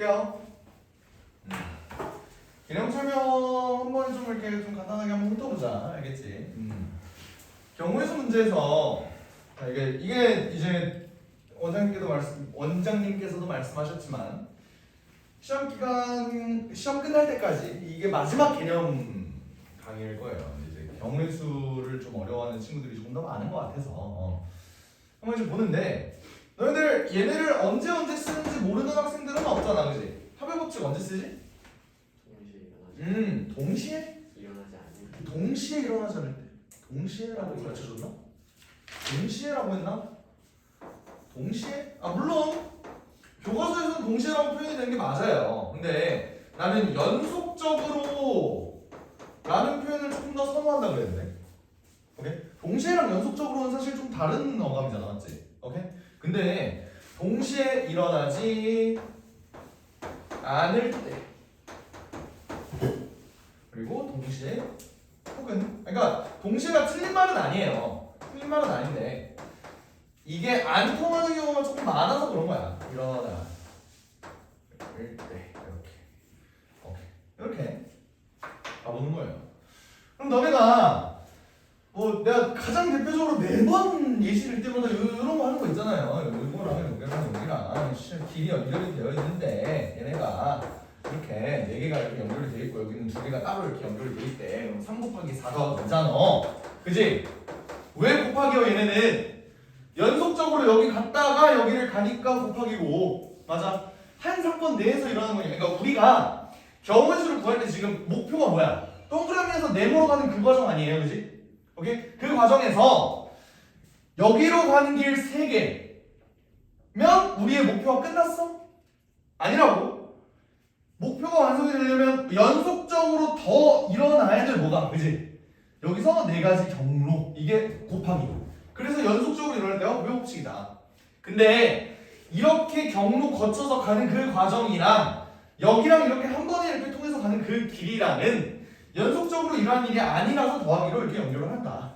볼게요. 개념 설명 한번 좀 이렇게 좀 간단하게 한번 훑어보자. 알겠지? 경우의 수 문제에서 자, 이게 이제 원장님께서도 말씀하셨지만 시험 끝날 때까지 이게 마지막 개념 강의일 거예요. 이제 경우의 수를 좀 어려워하는 친구들이 조금 더 많은 것 같아서 한번 좀 보는데 너희들 얘네를 언제 쓰는지 모르는 학생들은 없잖아, 그지? 합의 법칙 언제 쓰지? 동시에? 일어나지 않는. 동시에 일어나지 않을 때. 동시에라고 가르쳐줬나? 동시에라고 했나? 동시에? 아 물론 교과서에서는 동시에라고 표현이 되는 게 맞아요. 근데 나는 연속적으로 라는 표현을 조금 더 선호한다 그랬는데. 오케이? 동시에랑 연속적으로는 사실 좀 다른 어감이잖아, 맞지? 오케이? 근데 동시에 일어나지 않을 때 그리고 동시에 혹은 그러니까 동시에가 틀린 말은 아니에요. 틀린 말은 아닌데 이게 안 통하는 경우가 조금 많아서 그런 거야. 일어나 일 때 이렇게 오케이 이렇게 가보는 거예요. 그럼 너네가 뭐 내가 가장 대표적으로 매번 예시를 때마다 이런 거 하는 거 있잖아요. 이거랑 여기랑 길이 연결이 되어 있는데 얘네가 이렇게 4개가 이렇게 연결이 되어 있고 여기는 2개가 따로 이렇게 연결이 되어 있대. 그럼 3 곱하기 4가 되잖아. 그지? 왜 곱하기요 얘네는? 연속적으로 여기 갔다가 여기를 가니까 곱하기고 맞아. 한 사건 내에서 일어나는 거니까. 그러니까 우리가 경우의 수를 구할 때 지금 목표가 뭐야? 동그라미에서 네모로 가는 그 과정 아니에요, 그지? 오케이? 그 과정에서 여기로 가는 길 3개면 우리의 목표가 끝났어? 아니라고. 목표가 완성이 되려면 연속적으로 더 일어나야 될 뭐가, 그지? 여기서 4가지 경로, 이게 곱하기. 그래서 연속적으로 일어날 때가 곱의 법칙이다. 근데 이렇게 경로 거쳐서 가는 그 과정이랑 여기랑 이렇게 한 번에 이렇게 통해서 가는 그 길이랑은 연속적으로 일어나는 일이 아니라서 더하기로 이렇게 연결을 한다.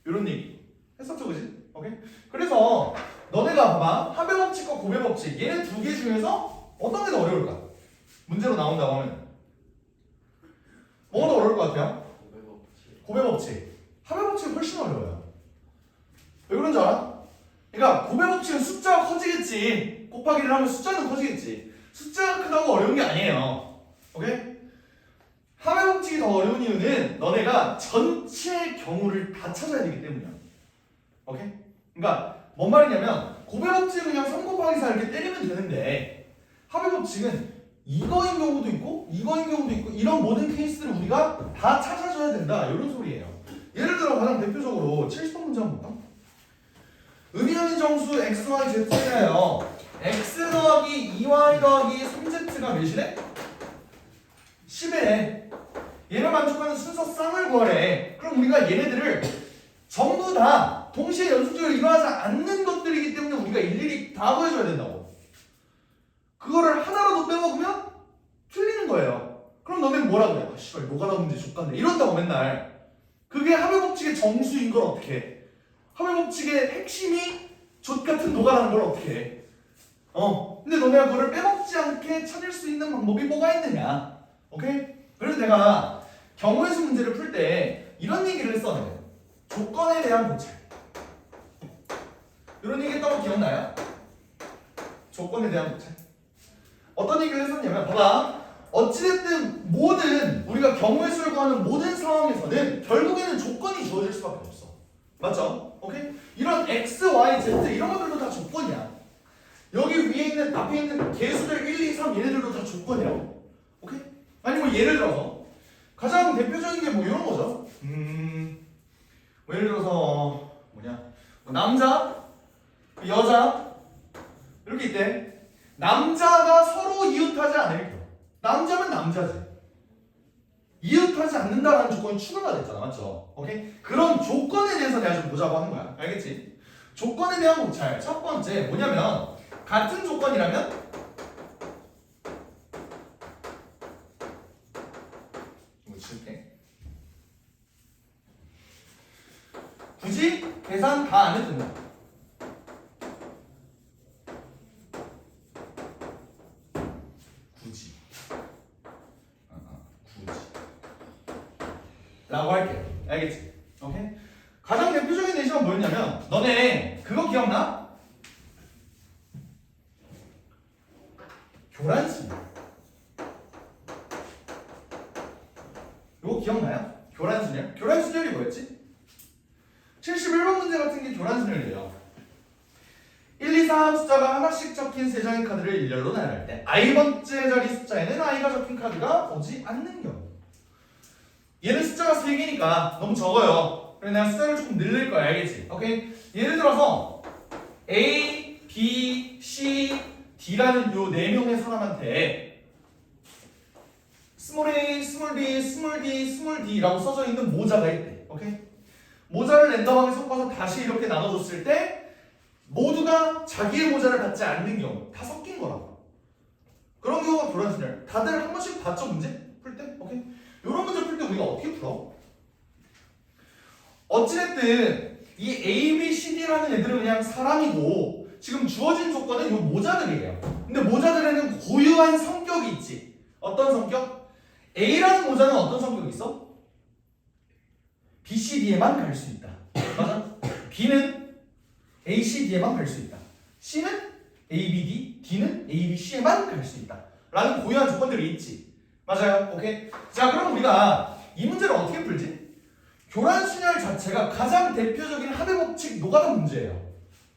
이런 얘기 했었죠, 그지? 오케이? 그래서 너네가 봐봐. 합의 법칙과 곱의 법칙 얘네 2개 중에서 어떤 게 더 어려울까? 문제로 나온다고 하면 뭐가 더 어려울 것 같아요? 곱의 법칙. 합의 법칙은 훨씬 어려워요. 왜 그런 줄 알아? 그러니까 곱의 법칙은 숫자가 커지겠지. 곱하기를 하면 숫자는 커지겠지. 숫자가 크다고 어려운 게 아니에요. 오케이? 합의 법칙이 더 어려운 이유는 너네가 전체 경우를 다 찾아야 되기 때문이야. 오케이? 그러니까 뭔 말이냐면 곱의 법칙은 그냥 3 곱하기 4 이렇게 때리면 되는데 합의 법칙은 이거인 경우도 있고 이거인 경우도 있고 이런 모든 케이스를 우리가 다 찾아줘야 된다 이런 소리예요. 예를 들어 가장 대표적으로 70번 문제 한번 볼까? 의미하는 정수 x, y, z예요. x 더하기 2y 더하기 3z가 몇이래? 10이래. 얘를 만족하는 순서 쌍을 구하래. 그럼 우리가 얘네들을 전부 다 동시에 연속적으로 일어나지 않는 것들이기 때문에 우리가 일일이 다 구해줘야 된다고. 그거를 하나라도 빼먹으면 틀리는 거예요. 그럼 너네는 뭐라고 해? 아, 씨발 노가다 문제 족간데 이런다고 맨날. 그게 합의 법칙의 정수인 걸 어떻게 해? 합의 법칙의 핵심이 족같은 노가다는 걸 어떻게 해? 근데 너네가 그거를 빼먹지 않게 찾을 수 있는 방법이 뭐가 있느냐? 오케이? 그래서 내가 경우의 수 문제를 풀 때 이런 얘기를 했었는데 조건에 대한 고찰. 이런 얘기 했던 거 기억나요? 조건에 대한 고찰. 어떤 얘기를 했었냐면 봐봐. 어찌됐든 모든 우리가 경우의 수를 구하는 모든 상황에서는 결국에는 조건이 주어질 수밖에 없어. 맞죠? 오케이? 이런 x, y, z 이런 것들도 다 조건이야. 여기 위에 있는 앞에 있는 개수들 1, 2, 3 얘네들도 다 조건이라고. 오케이? 아니 뭐 예를 들어서 가장 대표적인 게 뭐 이런 거죠. 뭐 예를 들어서 남자, 여자 이렇게 있대. 남자가 서로 이웃하지 않을 경우. 남자면 남자지. 이웃하지 않는다라는 조건이 추가가 됐잖아. 맞죠? 오케이? 그런 조건에 대해서 내가 좀 보자고 하는 거야. 알겠지? 조건에 대한 고찰. 첫 번째 뭐냐면 같은 조건이라면 이거 칠게. 굳이 계산 다 안 해도 된다. 라고 할게요. 알겠지? 오케이? 가장 대표적인 예시가 뭐였냐면 너네 그거 기억나? 교란순열. 이거 기억나요? 교란순열? 교란순열이 뭐였지? 71번 문제 같은 게 교란순열이에요. 1, 2, 3 숫자가 하나씩 적힌 세 장의 카드를 일렬로 나열할 때 i번째 자리 숫자에는 i가 적힌 카드가 오지 않는 경우. 얘는 숫자가 3개니까 너무 적어요. 그래서 내가 숫자를 조금 늘릴 거야. 알겠지? 오케이? 예를 들어서 A, B, C, D라는 요 4명의 사람한테 스몰 a, 스몰 b, 스몰 d, 스몰 d라고 써져 있는 모자가 있대. 오케이? 모자를 랜덤하게 섞어서 다시 이렇게 나눠줬을 때 모두가 자기의 모자를 받지 않는 경우 다 섞인 거라고. 그런 경우가 교란순열. 다들 한 번씩 봤죠? 문제 풀 때? 오케이? 이런 문제 풀 때 우리가 어떻게 풀어? 어찌됐든 이 A, B, C, D라는 애들은 그냥 사람이고 지금 주어진 조건은 이 모자들이에요. 근데 모자들에는 고유한 성격이 있지. 어떤 성격? A라는 모자는 어떤 성격이 있어? B, C, D에만 갈 수 있다. 맞아? B는 A, C, D에만 갈 수 있다. C는 A, B, D, D는 A, B, C에만 갈 수 있다. 라는 고유한 조건들이 있지. 맞아요? 오케이? 자, 그럼 우리가 이 문제를 어떻게 풀지? 교란순열 자체가 가장 대표적인 합의 법칙 노가다 문제예요.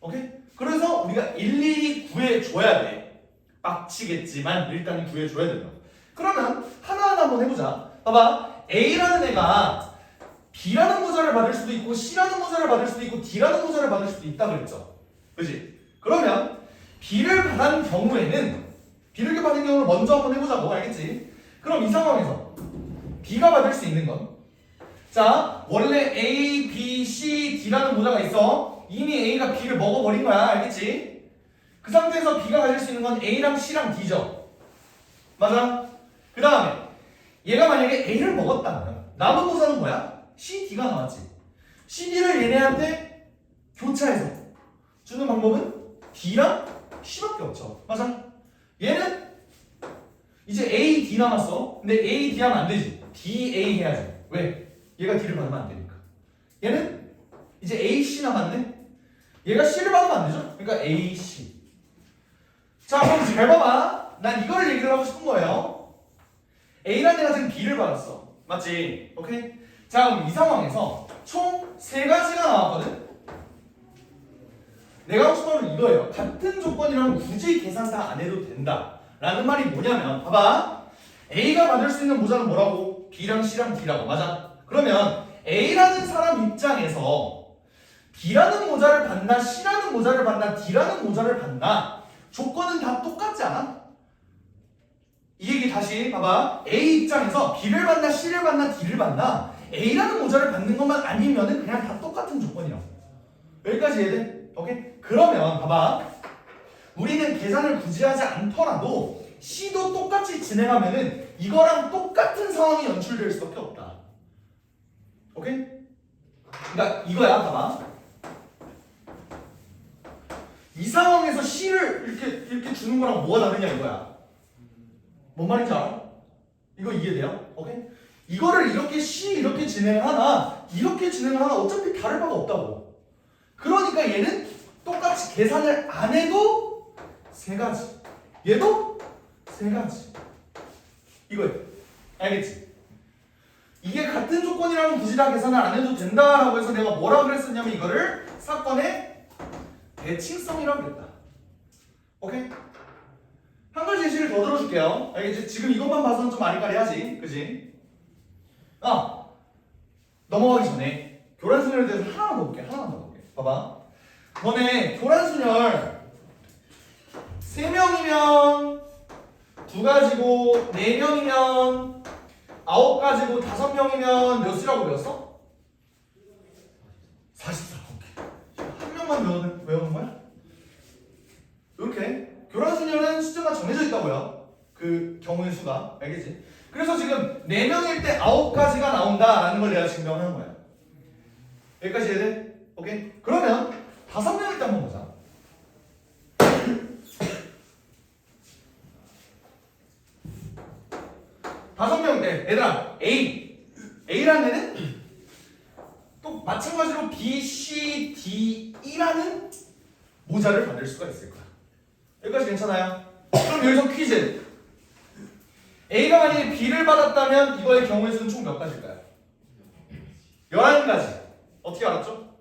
오케이? 그래서 우리가 일일이 구해줘야 돼. 빡치겠지만 일단 구해줘야 된다. 그러면 하나하나 한번 해보자. 봐봐. A라는 애가 B라는 모자를 받을 수도 있고 C라는 모자를 받을 수도 있고 D라는 모자를 받을 수도 있다 그랬죠. 그렇지? 그러면 B를 받은 경우에는 B를 받은 경우를 먼저 한번 해보자고. 알겠지? 그럼 이 상황에서 B가 받을 수 있는 건 자, 원래 A, B, C, D라는 모자가 있어. 이미 A가 B를 먹어버린 거야. 알겠지? 그 상태에서 B가 가질 수 있는 건 A랑 C랑 D죠. 맞아? 그 다음에 얘가 만약에 A를 먹었다면 남은 모자는 뭐야? C, D가 나왔지. C, D를 얘네한테 교차해서 주는 방법은 D랑 C밖에 없죠. 맞아? 얘는 이제 A, D 남았어. 근데 A, D 하면 안 되지. D, A 해야지. 왜? 얘가 D를 받으면 안 되니까. 얘는 이제 A, C 남았네. 얘가 C를 받으면 안 되죠. 그러니까 A, C. 자, 그럼 잘 봐봐. 난 이걸 얘기를 하고 싶은 거예요. A라는 애가 지금 B를 받았어. 맞지? 오케이? 자, 그럼 이 상황에서 총 3가지가 나왔거든? 내가 하고 싶은 건 이거예요. 같은 조건이라면 굳이 계산 다 안 해도 된다. 라는 말이 뭐냐면, 봐봐. A가 받을 수 있는 모자는 뭐라고? B랑 C랑 D라고. 맞아? 그러면 A라는 사람 입장에서 B라는 모자를 받나, C라는 모자를 받나, D라는 모자를 받나, 조건은 다 똑같지 않아? 이 얘기 다시 봐봐. A 입장에서 B를 받나, C를 받나, D를 받나, A라는 모자를 받는 것만 아니면은 그냥 다 똑같은 조건이라고. 여기까지 이해돼? 오케이? 그러면 봐봐. 우리는 계산을 굳이 하지 않더라도 C도 똑같이 진행하면은 이거랑 똑같은 상황이 연출될 수밖에 없다. 오케이? 그러니까 이거야. 봐봐. 이 상황에서 C를 이렇게 주는 거랑 뭐가 다르냐 이거야. 뭔 말인지 알아? 이거 이해돼요? 오케이? 이거를 이렇게 C 이렇게 진행을 하나 이렇게 진행을 하나 어차피 다를 바가 없다고. 그러니까 얘는 똑같이 계산을 안 해도 3가지. 얘도 3가지. 이거야. 알겠지? 이게 같은 조건이라면 굳이 다 계산을 안 해도 된다라고 해서 내가 뭐라 그랬었냐면 이거를 사건의 대칭성이라고 그랬다. 오케이? 한 가지 예시를 더 들어줄게요. 알겠지? 지금 이것만 봐서는 좀 아리까리하지. 그지? 넘어가기 전에 교란순열에 대해서 하나만 더 볼게. 하나만 더 볼게. 봐봐. 너네 교란순열 3명이면 2가지고 4명이면 9가지고 5명이면 몇 수라고 배웠어? 44. 오케이. 한 명만 외우는 거야? 이렇게 교란순열은 숫자가 정해져 있다고요. 그 경우의 수가. 알겠지? 그래서 지금 4명일 때 9가지가 나온다라는 걸 내가 증명하는 거야. 여기까지 이해돼? 오케이? 그러면 5명일 때 한번 보자. 5명 때 얘들아 A A라는 애는 또 마찬가지로 B, C, D, E라는 모자를 받을 수가 있을 거야. 여기까지 괜찮아요? 그럼 여기서 퀴즈. A가 만약에 B를 받았다면 이거의 경우의 수는 총 몇 가지일까요? 11가지. 어떻게 알았죠?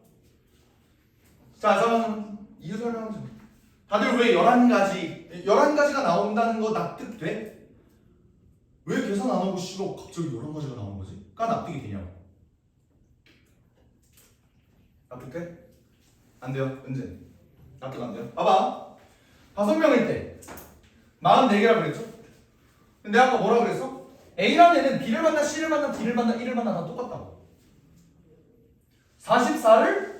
자, 저는 이유 설명 좀. 다들 왜 11가지가 나온다는 거 납득돼? 왜 계산 안 하고 씨로 갑자기 11가지가 나오는 거지? 까 납득이 되냐고. 납득돼? 안 돼요, 은진. 납득 안 돼요. 봐봐. 5명일 때 44개라고 그랬죠? 근데 아까 뭐라 그랬어? A라는 애는 B를 만나, C를 만나, D를 만나, E를 만나 다 똑같다고. 44를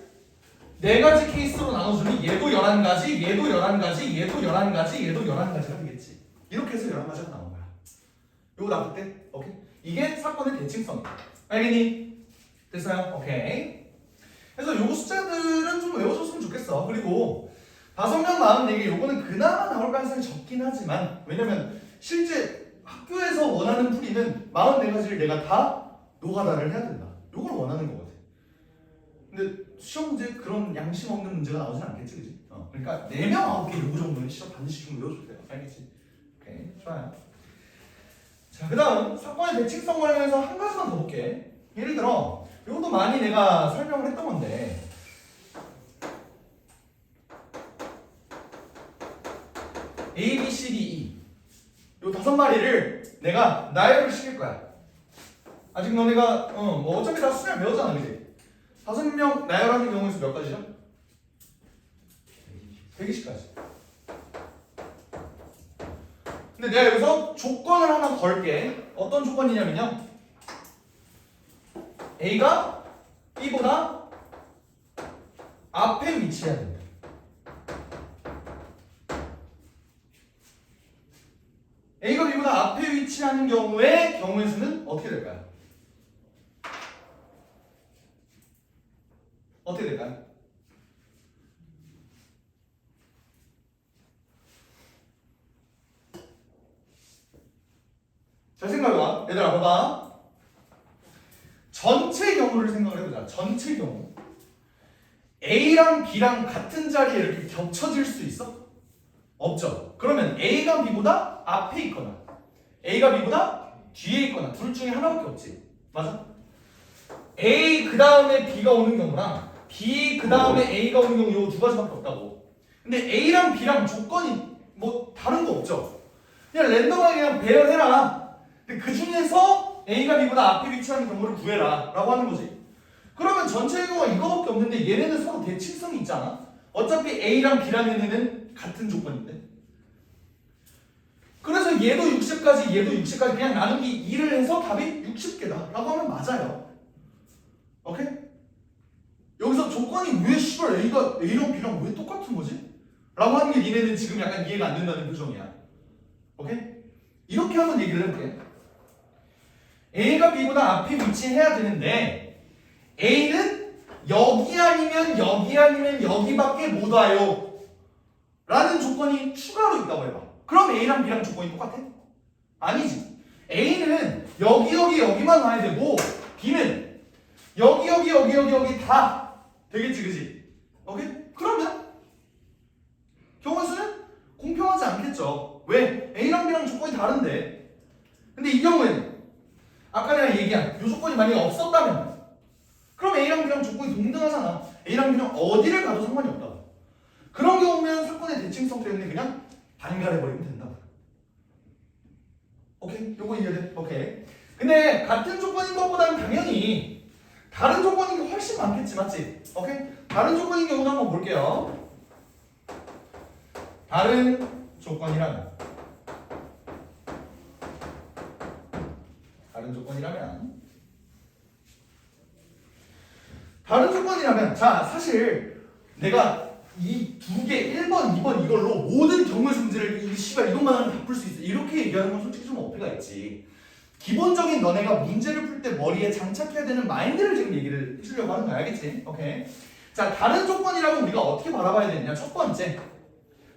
4가지 케이스로 나눠주니 얘도 11가지, 얘도 11가지, 얘도 11가지, 얘도 11가지가 되겠지. 이렇게 해서 11가지가 나온 거야. 요거 납득돼? 오케이? 이게 사건의 대칭성이야. 알겠니? 됐어요? 오케이. 그래서 요 숫자들은 좀 외워줬으면 좋겠어. 그리고 5명 44개 요거는 그나마 나올 가능성이 적긴 하지만 왜냐면 실제 학교에서 원하는 풀이는 44가지를 내가 다 노가다를 해야 된다. 요걸 원하는 거거든. 근데 시험 문제 그런 양심 없는 문제가 나오진 않겠지, 그지? 그러니까 4명 9개 요거 정도는 시험 반드시 좀 외워줘야 돼요. 알겠지? 오케이, 좋아요. 자, 그 다음 사건의 대칭성 관련해서 한 가지만 더 볼게. 예를 들어 이것도 많이 내가 설명을 했던 건데 A, B, C, D, E 요 5마리를 내가 나열을 시킬 거야. 아직 너네가 뭐 어차피 다 수량 배웠잖아, 그지? 5명 나열하는 경우의 수 몇 가지죠? 120가지. 근데 내가 여기서 조건을 하나 걸게. 어떤 조건이냐면요, A가 B보다 앞에 위치해야 된다. A가 B보다 앞에 위치하는 경우의 수는 어떻게 될까요? 어떻게 될까요? 잘 생각해봐. 얘들아 봐봐. 전체 경우를 생각을 해보자. 전체 경우 A랑 B랑 같은 자리에 이렇게 겹쳐질 수 있어? 없죠. 그러면 A가 B보다 앞에 있거나 A가 B보다 뒤에 있거나 둘 중에 하나밖에 없지. 맞아? A 그 다음에 B가 오는 경우랑 B 그 다음에 A가 오는 경우 요 2가지밖에 없다고. 근데 A랑 B랑 조건이 뭐 다른 거 없죠. 그냥 랜덤하게 그냥 배열해라. 근데 그 중에서 A가 B보다 앞에 위치하는 경우를 구해라 라고 하는 거지. 그러면 전체 경우가 이거밖에 없는데 얘네는 서로 대칭성이 있잖아. 어차피 A랑 B랑 얘네는 같은 조건인데. 그래서 얘도 60까지 얘도 60까지 그냥 나누기 2를 해서 답이 60개다 라고 하면 맞아요. 오케이? 여기서 조건이 왜 씨발 A랑 B랑 왜 똑같은 거지? 라고 하는 게 니네는 지금 약간 이해가 안 된다는 표정이야. 오케이? 이렇게 한번 얘기를 해볼게. A가 B보다 앞에 위치해야 되는데 A는 여기 아니면 여기 아니면 여기밖에 못 와요 라는 조건이 추가로 있다고 해봐. 그럼 A랑 B랑 조건이 똑같아? 아니지. A는 여기만 와야 되고 B는 여기 다 되겠지, 그지? 오케이? 그러면 경우의 수는 공평하지 않겠죠. 왜? A랑 B랑 조건이 다른데. 근데 이 경우에는 아까 내가 얘기한 이 조건이 만약에 없었다면 그럼 A랑 B랑 조건이 동등하잖아. A랑 B랑 어디를 가도 상관이 없다고. 그런 경우면 사건의 대칭성 때문에 그냥 반갈해버리면 된다고. 오케이? 요거 이해돼? 오케이. 근데 같은 조건인 것보다는 당연히 다른 조건인 게 훨씬 많겠지, 맞지? 오케이? 다른 조건인 경우도 한번 볼게요. 다른 조건이라면 자, 사실 내가 이 두 개 1번, 2번 이걸로 모든 경우의 문제를 이것만 하면 다 풀 수 있어 이렇게 얘기하는 건 솔직히 좀 어폐가 있지. 기본적인 너네가 문제를 풀 때 머리에 장착해야 되는 마인드를 지금 얘기를 해주려고 하는 거야. 알겠지? 오케이. 자, 다른 조건이라고 우리가 어떻게 바라봐야 되느냐. 첫 번째,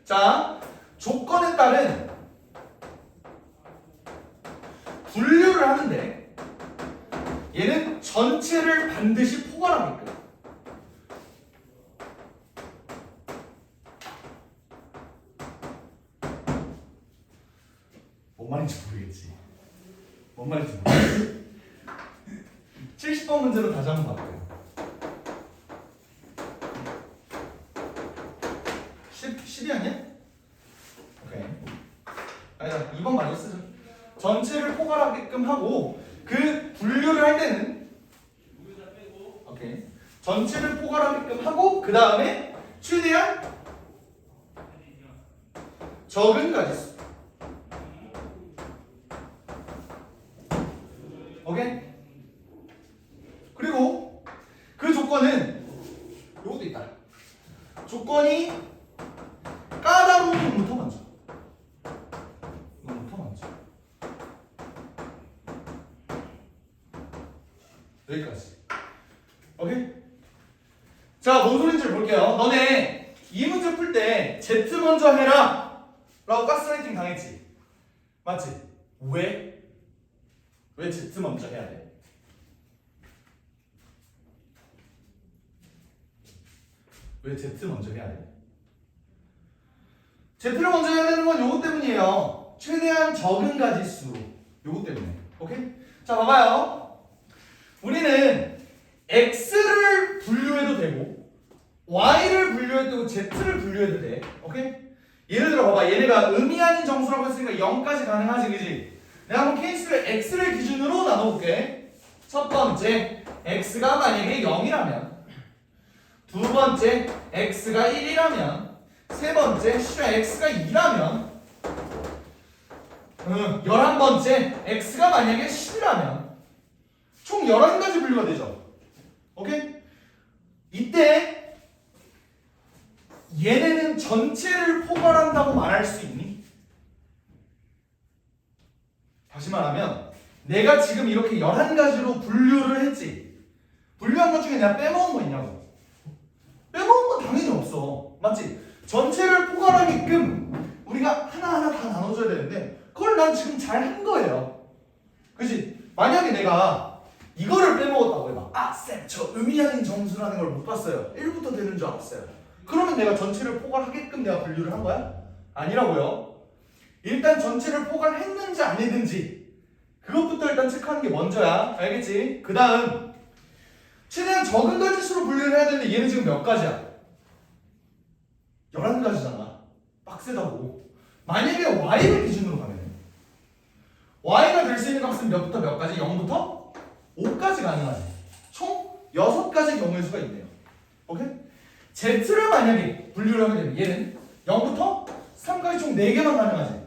자, 조건에 따른 분류를 하는데 얘는 전체를 반드시 포괄하게끔. 뭔 말인지 모르겠지. 뭔 말인지 모르겠지. 70번 문제로 다시 한번 볼게요. 10이 아니야? 오케이. 아니다, 2번 맞아 쓰죠. 전체를 포괄하게끔 하고 그 분류를 할 때는 오케이. 전체를 포괄하게끔 하고 그 다음에 최대한 적은 가지수. 오케이? 그리고 그 조건은 요것도 있다. 조건이 까다로운 놈부터 먼저. 여기까지. 오케이? 자, 뭔 소린지 볼게요. 너네 이 문제 풀 때 Z 먼저 해라 라고 가스라이팅 당했지? 맞지? 왜? 왜 Z 먼저 해야 돼? 왜 Z 먼저 해야 돼? Z를 먼저 해야 되는 건 요거 때문이에요. 최대한 적은 가지수. 요거 때문에. 오케이? 자, 봐봐요. 우리는 X를 분류해도 되고 Y를 분류해도 되고 Z를 분류해도 돼. 오케이? 예를 들어 봐봐. 얘네가 의미 아닌 정수라고 했으니까 0까지 가능하지, 그지? 내가 한번 케이스를 X를 기준으로 나눠볼게. 첫 번째, X가 만약에 0이라면, 두 번째, X가 1이라면, 세 번째, X가 2라면, 11번째, X가 만약에 10이라면 총 11가지 분류가 되죠. 오케이? 이때 얘네는 전체를 포괄한다고 말할 수 있니? 다시 말하면 내가 지금 이렇게 11가지로 분류를 했지. 분류한 것 중에 내가 빼먹은 거 있냐고. 빼먹은 건 당연히 없어. 맞지? 전체를 포괄하게끔 우리가 하나하나 다 나눠줘야 되는데 그걸 난 지금 잘 한 거예요. 그치? 만약에 내가 이거를 빼먹었다고 해봐. 아, 쌤, 저 의미 아닌 정수라는 걸 못 봤어요. 1부터 되는 줄 알았어요. 그러면 내가 전체를 포괄하게끔 내가 분류를 한 거야? 아니라고요. 일단 전체를 포괄했는지 안 했는지 그것부터 일단 체크하는 게 먼저야. 알겠지? 그 다음 최대한 적은 가지수로 분류를 해야 되는데 얘는 지금 몇 가지야? 11가지잖아. 빡세다고. 만약에 Y를 기준으로 가면 Y가 될 수 있는 값은 몇부터 몇 가지? 0부터 5까지 가능하지. 총 6가지 경우의 수가 있네요. 오케이? Z를 만약에 분류를 하게 되면 얘는 0부터 3까지 총 4개만 가능하지.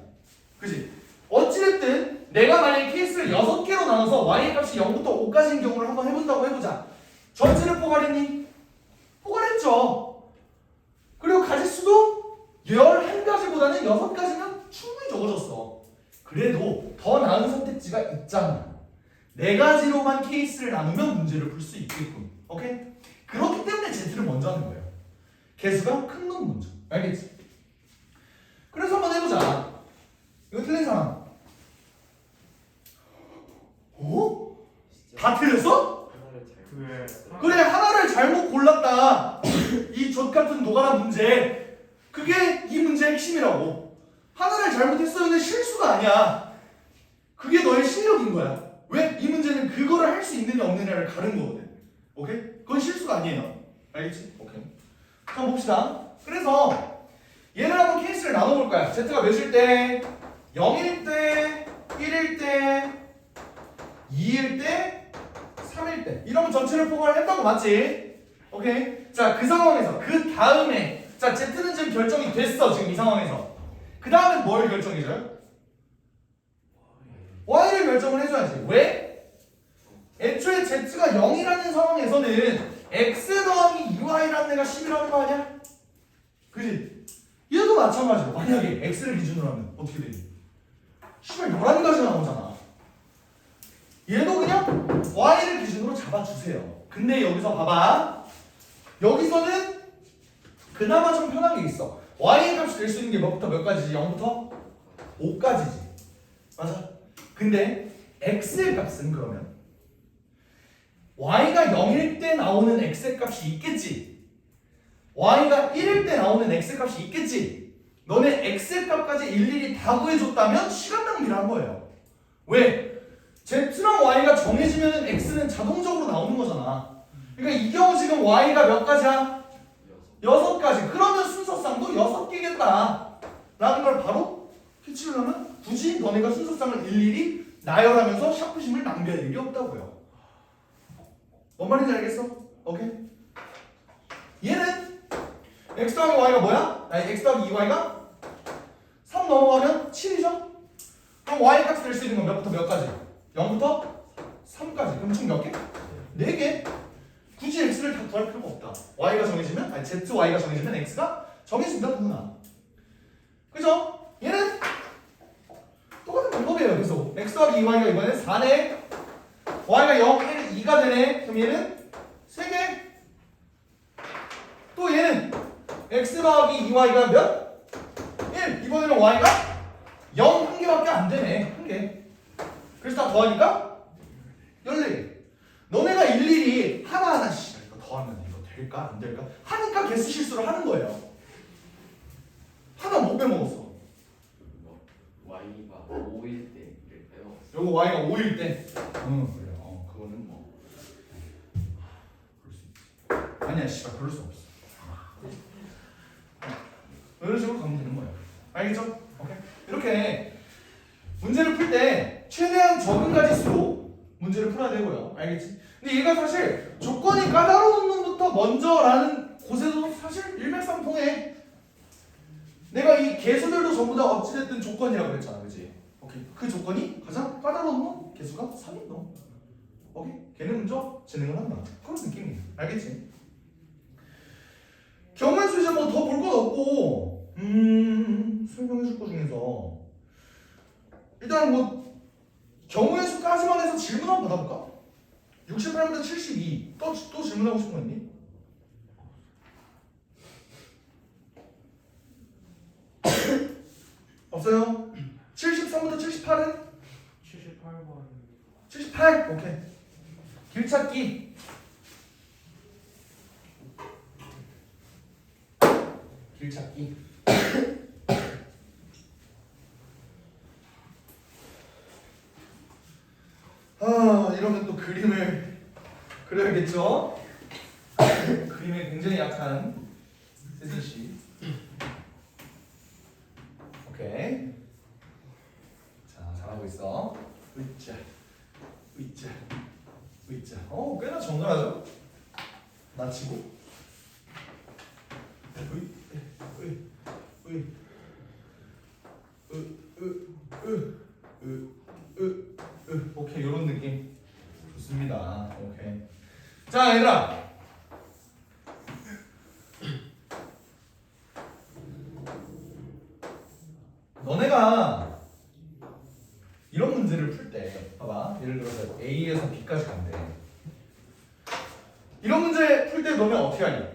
그치? 어찌됐든 내가 만약에 케이스를 6개로 나눠서 Y의 값이 0부터 5까지인 경우를 한번 해본다고 해보자. 전체를 포괄했니? 포괄했죠. 그리고 가지수도 11가지보다는 6가지는 충분히 적어졌어. 그래도 더 나은 선택지가 있잖아. 4가지로만 케이스를 나누면 문제를 풀 수 있게끔. 오케이? 그렇기 때문에 Z를 먼저 하는 거예요. 개수가 큰 놈 먼저. 알겠지? 그래서 한번 해보자. 이거 틀린 사람. 오? 다 틀렸어? 그래, 하나를 잘못 골랐다. 이 젖같은 노가라 문제. 그게 이 문제의 핵심이라고. 하나를 잘못했어요는 실수가 아니야. 그게 너의 실력인 거야. 왜? 이 문제는 그거를 할 수 있느냐 없느냐를 가른 거거든. 오케이? 그건 실수가 아니에요. 알겠지? 오케이. 자, 봅시다. 그래서 얘를 한번 케이스를 나눠볼 거야. Z가 몇일 때? 0일 때, 1일 때, 2일 때, 3일 때. 이러면 전체를 포괄을 했다고 맞지? 오케이? 자, 그 상황에서 그 다음에 자, Z는 지금 결정이 됐어. 지금 이 상황에서. 그 다음엔 뭘 결정해줘요? Y를 결정을 해줘야지. 왜? 애초에 Z가 0이라는 상황에서는 X 더하기 2Y라는 애가 10이라는 거 아니야? 그지? 얘도 마찬가지로 만약에 X를 기준으로 하면 어떻게 되니? 11가지 나오잖아. 얘도 그냥 Y를 기준으로 잡아주세요. 근데 여기서 봐봐. 여기서는 그나마 좀 편한 게 있어. Y의 값이 될 수 있는 게 몇부터 몇 가지지? 0부터 5까지지. 맞아? 근데 X의 값은 그러면 y가 0일 때 나오는 x의 값이 있겠지. y가 1일 때 나오는 x의 값이 있겠지. 너네 x의 값까지 일일이 다 구해줬다면 시간 낭비를 한 거예요. 왜? z랑 y가 정해지면 x는 자동적으로 나오는 거잖아. 그러니까 이 경우 지금 y가 몇 가지야? 6가지. 그러면 순서쌍도 6개겠다 라는 걸 바로 캐치하려면 굳이 너네가 순서쌍을 일일이 나열하면서 샤프심을 낭비할 일이 없다고요. 뭔 말인지 알겠어? 오케이? 얘는 x 더하기 y가 뭐야? 아니 x 더하기 2y가 3 넘어가면 7이죠? 그럼 y 값을 낼 수 있는 건 몇부터 몇 가지? 0부터 3까지. 그럼 총 몇 개? 4개. 굳이 x를 다 구할 필요가 없다. y가 정해지면, 아니 z, y가 정해지면 x가 정해진다 누구나. 그죠? 얘는 똑같은 방법이에요. 계속 x 더하기 2y가 이번엔 4네. y가 0, 1, 2가 되네. 그럼 얘는 3개. 또 얘는 x 더하기 2y가 몇? 1. 이번에는 y가 0, 1개밖에 안 되네. 1개. 그래서 다 더하니까 14개. 너네가 일일이 하나하나씩 이거 더하면 이거 될까? 안 될까? 하니까 개수 실수를 하는 거예요. 하나 못 빼먹었어. y가 5일 때일까요? 요거 y가 5일 때. 그래요. 그거는 뭐 그럴 수 있지. 아니야, 씨발 그럴 수 없어. 이런 식으로 가면 되는 거예요. 알겠죠? 오케이. 이렇게 문제를 풀 때 최대한 적은 가지수로 문제를 풀어야 되고요. 알겠지? 근데 얘가 사실 조건이 까다로운 놈부터 먼저라는 곳에도 사실 일맥상통해. 내가 이 개수들도 전부 다 어찌됐든 조건이라고 그랬잖아, 그렇지? 오케이. 그 조건이 가장 까다로운 놈 개수가 3인 놈. 오케이. 걔는 먼저 진행을 한다. 그런 느낌이야. 알겠지? 경우의 수 이제 뭐 더 볼 건 없고, 설명해줄 거 중에서 일단 뭐 경우의 수까지만 해서 질문 한번 받아볼까? 68부터 72. 또 질문하고 싶은 거 있니? 없어요? 73부터 78은? 78번 78? 오케이. 길찾기. 길찾기. 이러면 또 그림을 그려야겠죠? 그림에 굉장히 약한 세진 씨. 오케이. 자, 잘하고 있어. 으쌰, 으쌰, 으쌰. 꽤나 정갈하죠? 낮추고. 오케이, 요런 느낌 좋습니다. 오케이. 자, 얘들아, 너네가 이런 문제를 풀 때 봐봐. 예를 들어서 A에서 B까지 간대. 이런 문제 풀 때 너네 어떻게 하니?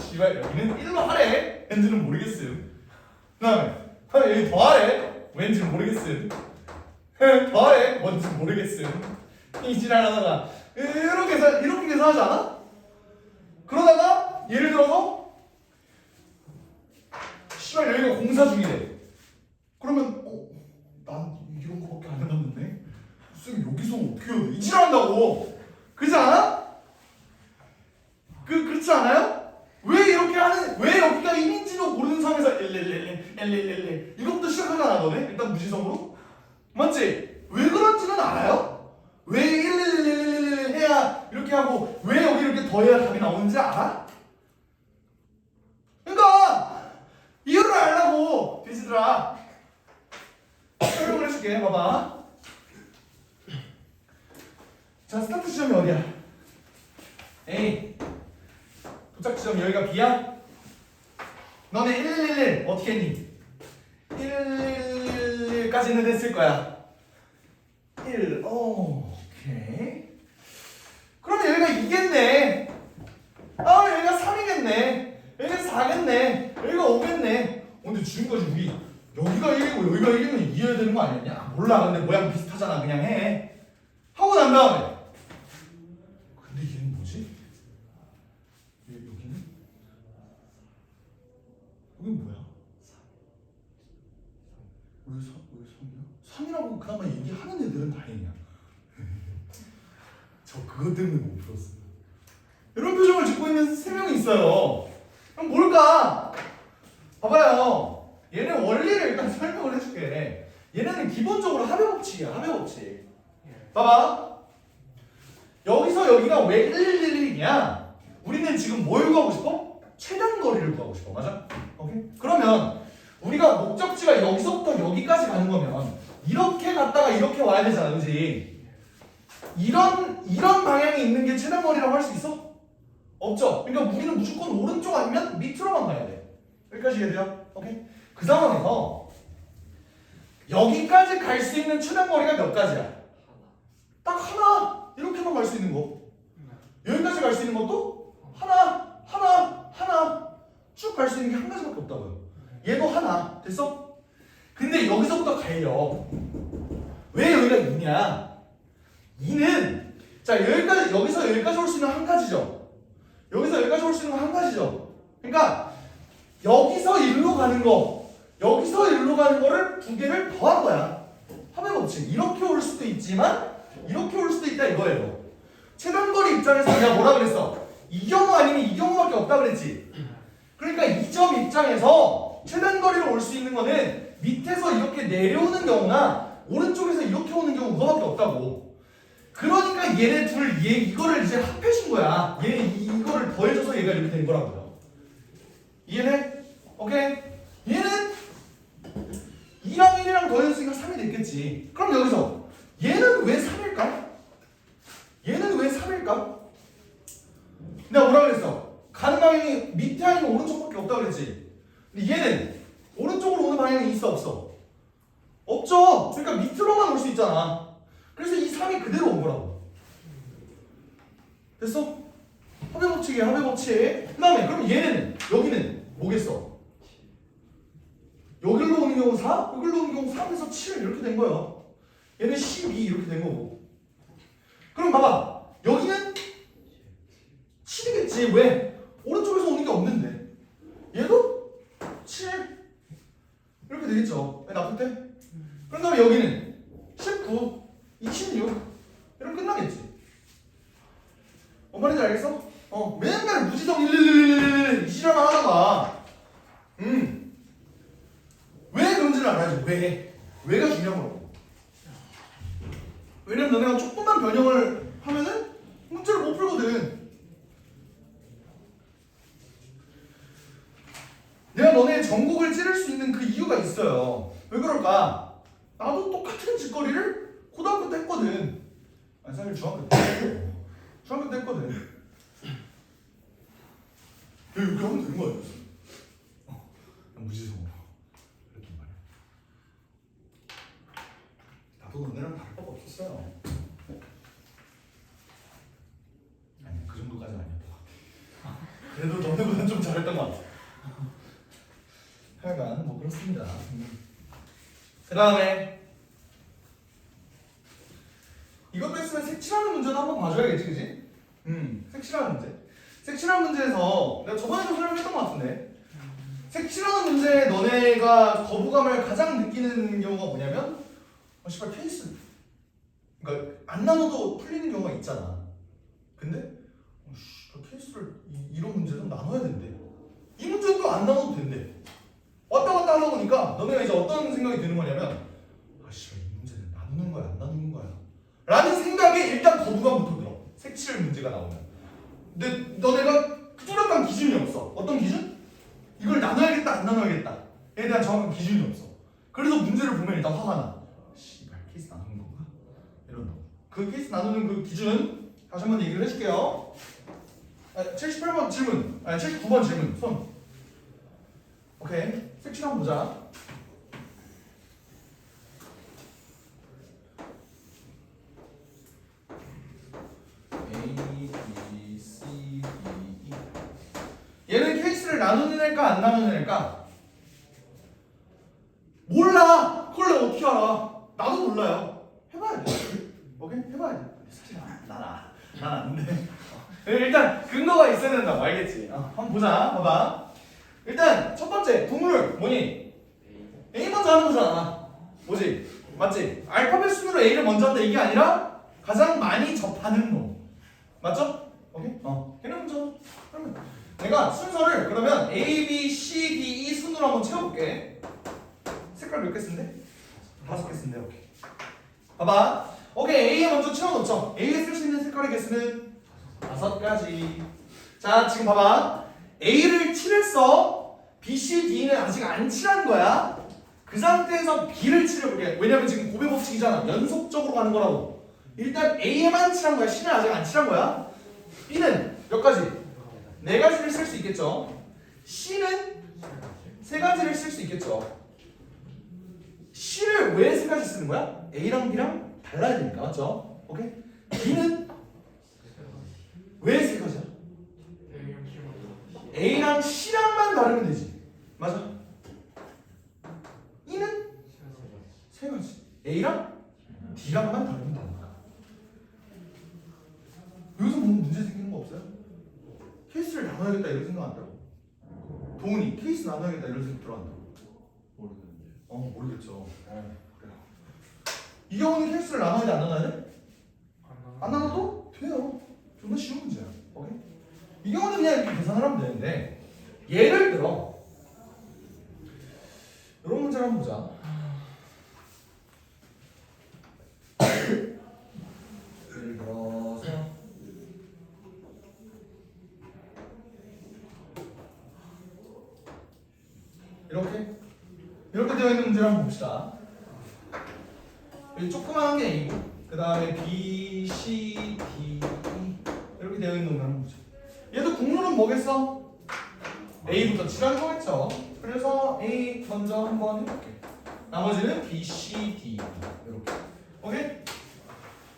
씨발, 여기는 1로 하래. 왠지는 모르겠음. 그다음에 여기 더하래. 왠지는 모르겠음. 더하래. 뭔지는 모르겠음. 이 지랄하다가 이렇게 계산하지 않아? 그러다가 예를 들어서 씨발 여기가 공사 중이래. 그러면 난 이런 거밖에 안 해봤는데 쌤 여기서 어떻게 해야 돼? 이 지랄한다고. 그렇지 않아? 그렇지 않아요? 왜 이렇게 하는, 왜 여기가 1인지도 모르는 상황에서 111 이것부터 시작하잖아 너네? 일단 무지성으로? 맞지? 왜 그런지는 알아요? 왜 111 해야 이렇게 하고 왜 여기 이렇게 더해야 답이 나오는지 알아? 그러니까 이유를 알라고 돼지들아. 설명을 해줄게. 봐봐. 자, 스타트 지점이 어디야? A. 도착 지점 여기가 B야? 너네 111 어떻게 했니? 111까지는 했을 거야. 1. 오케이. 그러면 여기가 2겠네. 여기가 3이겠네. 여기가 4겠네. 여기가 5겠네. 근데 지금까지 우리 여기가 1이고 여기가 1이면 이해해야 되는 거 아니었냐? 몰라. 근데 모양 비슷하잖아. 그냥 해. 하고 난 다음에 왜 3이야? 3이라고 그나마 얘기하는 애들은 다행이야. 저 그것 때문에 못 풀었어요. 이런 표정을 짓고 있는 3명이 있어요. 그럼 뭘까? 봐봐요. 얘네 원리를 일단 설명을 해줄게. 얘네는 기본적으로 합의 법칙이야. 합의 법칙. 봐봐. 여기서 여기가 왜 1111이냐? 우리는 지금 뭘 구하고 싶어? 최단 거리를 구하고 싶어. 맞아? 오케이? 그러면 우리가 목적지가 여기서부터 여기까지 가는 거면 이렇게 갔다가 이렇게 와야 되잖아. 그지? 이런 방향이 있는 게 최단 거리라고 할 수 있어? 없죠? 그러니까 우리는 무조건 오른쪽 아니면 밑으로만 가야 돼. 여기까지 이해돼요? 오케이? 그 상황에서 여기까지 갈 수 있는 최단 거리가 몇 가지야? 딱 하나! 이렇게만 갈 수 있는 거. 여기까지 갈 수 있는 것도 하나 쭉 갈 수 있는 게 한 가지밖에 없다고요. 얘도 하나. 됐어? 근데 여기서부터 가려. 왜 여기가 2냐? 2는 자 여기서 여기까지 올 수 있는 한 가지죠. 여기서 여기까지 올 수 있는 건 한 가지죠. 그러니까 여기서 일로 가는 거, 여기서 일로 가는 거를 두 개를 더한 거야. 합의 법칙. 이렇게 올 수도 있지만 이렇게 올 수도 있다 이거예요. 최단거리 입장에서 내가 뭐라 그랬어? 이 경우 아니면 이 경우밖에 없다 그랬지. 그러니까 이 점 입장에서 최단거리로 올 수 있는 거는 밑에서 이렇게 내려오는 경우나 오른쪽에서 이렇게 오는 경우 그거밖에 없다고. 그러니까 얘네 둘 이거를 이제 합해준 거야. 얘 이거를 더해줘서 얘가 이렇게 된 거라고요. 이해돼? 오케이? 얘는 2랑 1이랑 더해줬으니까 3이 됐겠지. 그럼 여기서 얘는 왜 3일까? 얘는 왜 3일까? 내가 뭐라 그랬어? 가는 방향이 밑에 아니면 오른쪽밖에 없다 그랬지. 근데 얘는 오른쪽으로 오는 방향이 있어 없어? 없죠. 그러니까 밑으로만 올 수 있잖아. 그래서 이 3이 그대로 온 거라고. 됐어? 합의 법칙이야. 합의 법칙. 그 다음에 그럼 얘는 여기는 뭐겠어? 여기로 오는 경우 4, 여기로 오는 경우 3에서 7 이렇게 된 거야. 얘는 12 이렇게 된 거고. 그럼 봐봐. 여기는 7이겠지. 왜? 오른쪽에서 오는 게 없는데. 얘도 7 이렇게 되겠죠. 나쁠 때? 그런 다음에 여기는 19, 26 이러면 끝나겠지. 뭔 말인지 알겠어? 맨날 무지성 111 이 지랄만 하다가 왜 그런지를 알아야지. 왜가 중요한 거라고. 왜냐면 너네가 조금만 변형을 하면은 문제를 못 풀거든. 내가 너네 전곡을 찌를 수 있는 그 이유가 있어요. 왜 그럴까? 나도 똑같은 짓거리를 고등학교 때 했거든. 아니 사실 중학교 때 했거든. 이렇게 하면 되는 거야. 무지성으로 이렇게 말이야. 나도 너네랑 다를 바가 없었어요. 아니 그 정도까지는 아니었던 것 같아. 그래도 너네보다는 좀 잘했던 것 같아. 하여간 뭐 그렇습니다. 그 다음에 이것도 했으면 색칠하는 문제도 한번 봐줘야겠지, 그지? 색칠하는 문제. 색칠하는 문제에서 내가 저번에도 설명했던 것 같은데 색칠하는 문제에 너네가 거부감을 가장 느끼는 경우가 뭐냐면 씨발 케이스 그러니까 안 나눠도 풀리는 경우가 있잖아. 근데 케이스를 이런 문제는 나눠야 된대. 이 문제는 또 안 나눠도 된대. 왔다 갔다 하다 보니까 너네가 이제 어떤 생각이 드는 거냐면 씨발 이 문제는 나누는 거야 안 나누는 거야 라는 생각에 일단 거부감부터 들어. 색칠 문제가 나오면. 근데 너네가 뚜렷한 기준이 없어. 어떤 기준? 이걸 나눠야겠다 안 나눠야겠다에 대한 정확한 기준이 없어. 그래서 문제를 보면 일단 화가 나. 씨발 케이스 나누는 건가? 이런다고. 그 케이스 나누는 그 기준 다시 한번 얘기를 해줄게요. 78번 질문 79번 질문 손. 오케이 색칠 한번 보자. A, B, C, D, E. 얘는 케이스를 나누는 애일까 안 나누는 애일까? 몰라. 그걸 내가 어떻게 알아? 나도 몰라요. 해봐야 돼. 오케이? 해봐야 돼. 사실 난 아는데. 일단 근거가 있어야 된다고 알겠지? 한번 보자. 봐봐. 일단 첫 번째 동물 뭐니? A 먼저 하는 거잖아. 뭐지? 맞지? 알파벳 순으로 A를 먼저 한다 이게 아니라 가장 많이 접하는 놈. 맞죠? 오케이? 걔는 먼저. 그러면 내가 순서를 그러면 A, B, C, D, E 순으로 한번 채워볼게. 색깔 몇 개 쓴대? 5개 쓴대. 오케이. 봐봐. 오케이. A에 먼저 채워놓죠. A에 쓸 수 있는 색깔의 개수는 5가지. 자, 지금 봐봐. A를 칠했어. B, C, D는 아직 안 칠한 거야. 그 상태에서 B를 칠해볼게. 왜냐면 지금 고배 법칙이잖아. 연속적으로 가는 거라고. 일단 A에만 칠한 거야. C는 아직 안 칠한 거야. B는 몇 가지? 4가지를 쓸 수 있겠죠. C는 3가지를 쓸 수 있겠죠. C를 왜 3가지 쓰는 거야? A랑 B랑 달라야 되니까. 맞죠? 오케이? B는 왜 3가지야? A랑 C랑만 다르면 되지. 맞아? E는 3가지. A랑 D랑만 다르면 되니까. 여기서 보면 문제 생기는 거 없어요? 케이스를 나눠야겠다 이런 생각 안 들어? 동훈이 케이스 나눠야겠다 이런 생각 들어간다고? 모르겠는데. 모르겠죠. 그래요. 이 경우는 케이스를 나눠야 돼 안 나눠야 돼? 안 나눠도 돼요. 존나 쉬운 문제야. 오케이? 이 경우는 그냥 이렇게 계산을 하면 되는데 예를 들어 이런 문제를 한번 보자. 예를 들어서 이렇게 되어 있는 문제를 한번 봅시다. 여기 조그마한 게 A고 그 다음에 B, C, D, E 이렇게 되어 있는 문제 한번 보자. 얘도 국룰은 뭐겠어? A부터 칠하는 거겠죠. 그래서 A 먼저 한번 해볼게. 나머지는 B, C, D 이렇게. 오케이?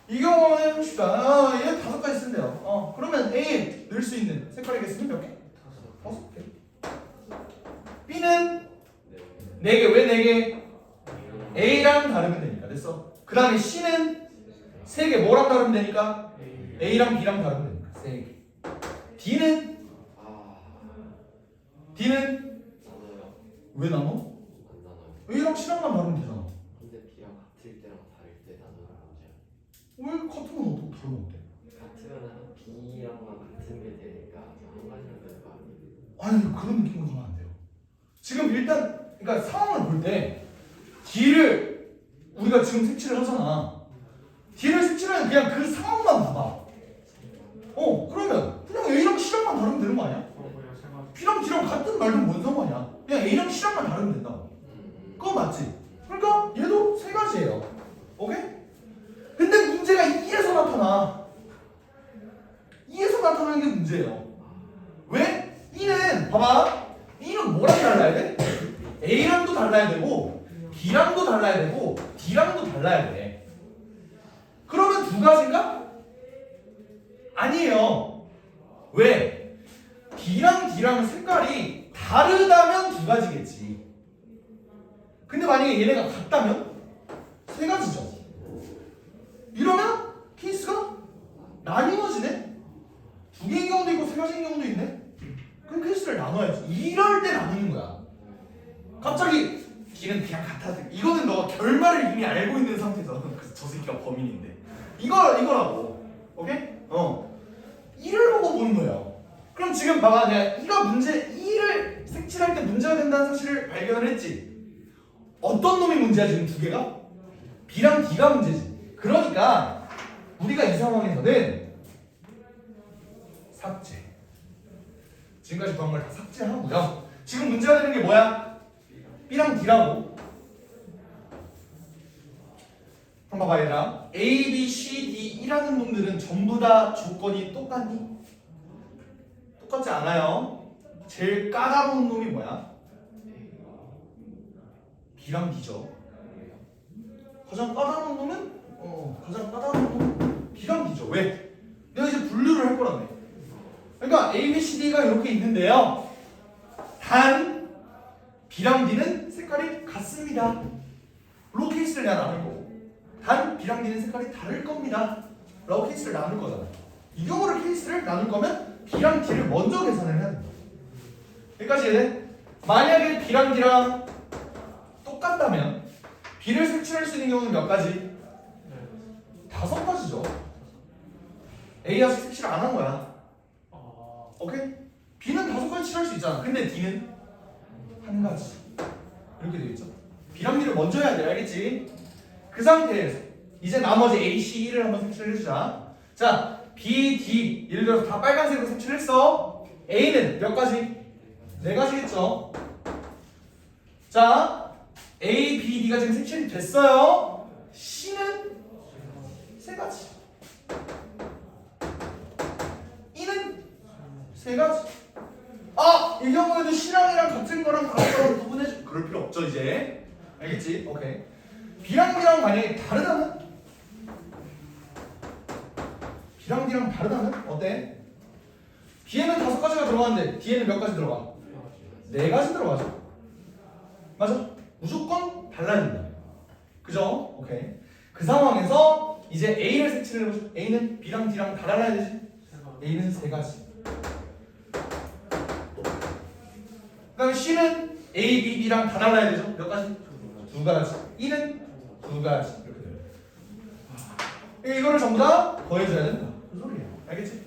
이 경우는 해봅시다. 얘 5가지 쓴대요. 그러면 A에 넣을 수 있는 색깔의 개수는 몇 개? 5개. B는 4개. 왜 4개? A랑 다르면 되니까. 됐어. 그 다음에 C는 3개. 뭐랑 다르면 되니까? A랑 B랑 다르면 되니까. 3개. D는? 나눠요. 왜 나눠? 안 나눠요. A랑 C랑만 다르면 되잖아. 근데 B랑 같을 때랑 다를 때 나누는 문제야. 왜 같은 건 어떻게 다르면 어때? 같으면은 B랑만 같은 게 되니까 한 가지면 되는 거 아니에요? 아니 그런 느낌으로 가면 안 돼요. 지금 일단 그러니까 상황을 볼 때 D를 우리가 지금 색칠을 하잖아. D를 색칠하면 그냥 그 상황만 봐봐. 그러면 그냥 A랑 C랑만 다르면 되는 거 아니야? B랑 D랑 같은 말든 뭔 상관이야? 그냥 A랑 C랑만 다르면 된다고. 그거 맞지? 그러니까 얘도 3가지예요. 오케이? 근데 문제가 2에서 나타나. 2에서 나타나는 게 문제예요. 왜? 2는 봐봐. 2는 뭐랑 달라야 돼? A랑도 달라야 되고 B랑도 달라야 되고 D랑도 달라야 돼. 그러면 2가지인가? 아니에요. 왜? B랑 D랑 색깔이 다르다면 2가지겠지. 근데 만약에 얘네가 같다면 3가지죠. 이러면 케이스가 나뉘어지네. 2개인 경우도 있고 3가지인 경우도 있네. 그럼 케이스를 나눠야지. 이럴 때 나누는 거야. 갑자기 D는 그냥 같아. 이거는 너가 결말을 이미 알고 있는 상태에서 그래서 저 새끼가 범인인데. 이거라고. 오케이? 이를 보고 보는 거예요. 그럼 지금 봐봐. 내가 이가 문제 2를 색칠할 때 문제가 된다는 사실을 발견을 했지. 어떤 놈이 문제야 지금 2개가? B랑 D가 문제지. 그러니까 우리가 이 상황에서는 삭제. 지금까지 보한 걸 다 삭제하고요. 지금 문제가 되는 게 뭐야? B랑 D라고. 그럼 봐봐 얘들아. A, B, C, D, E라는 놈들은 전부 다 조건이 똑같니? 똑같지 않아요. 제일 까다로운 놈이 뭐야? B랑 D죠. 가장 까다로운 놈은? 가장 까다로운 놈은 B랑 D죠. 왜? 내가 이제 분류를 할 거라네. 그러니까 A, B, C, D가 이렇게 있는데요. 단 B랑 D는 색깔이 같습니다. 로 케이스를 내가 나눌 거고 단 B랑 D는 색깔이 다를 겁니다. 라고 케이스를 나눌 거잖아. 이 경우를 케이스를 나눌 거면 B랑 D를 먼저 계산을 해야 된다. 여기까지 이해돼? 만약에 B랑 D랑 똑같다면 B를 색칠할 수 있는 경우는 몇 가지? 5가지죠. A가 색칠 안 한 거야. 오케이? B는 5가지 칠할 수 있잖아. 근데 D는 한 가지. 이렇게 되어 있죠. B랑 D를 먼저 해야 돼. 알겠지? 그 상태에서 이제 나머지 A, C, E를 한번 색칠을 해주자. 자, B, D 예를 들어서 다 빨간색으로 색칠했어. A는 몇 가지? 4가지겠죠. 자, A, B, D가 지금 색칠이 됐어요. C는 3가지. E는 3가지. 아! 이 경우에도 C랑 E랑 같은 거랑 다른 거랑 구분해줘. 그럴 필요 없죠 이제. 알겠지? 오케이. B랑 D랑 만약에 다르다면? B랑 D랑 다르다면? 어때? B에는 5가지가 들어가는데 D에는 몇 가지 들어가? 4가지 들어가죠. 맞아? 무조건 달라야 된다. 그죠? 오케이. 그 상황에서 이제 A를 색칠을 해보죠. A는 B랑 D랑 다 달라야 되지? A는 3가지. 그 다음에 C는 A, B, B랑 다 달라야 되죠? 몇 가지? 2가지. E는 2가지. 이렇게 돼요. 이거를 전부 다 더해줘야 된다. 그 소리예요. 알겠지?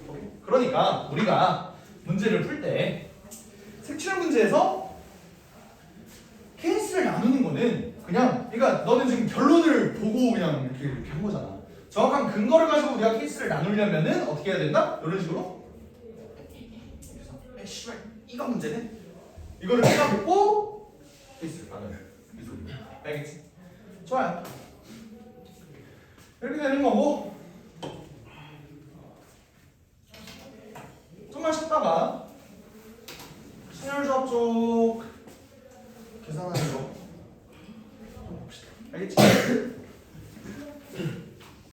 오케이. 그러니까 우리가 문제를 풀 때 색칠 문제에서 케이스를 나누는 거는 그냥 그러니까 너는 지금 결론을 보고 그냥 이렇게 한 거잖아. 정확한 근거를 가지고 우리가 케이스를 나누려면은 어떻게 해야 된다? 이런 식으로. 씨발 이거 문제네. 이거를 생각해보고 케이스를 나누는 이 소리. 알겠지? 좋아요. 이렇게 되는 거고 좀만 쉬었다가 신혈조합 쪽 계산하는 거 좀 봅시다. 알겠지?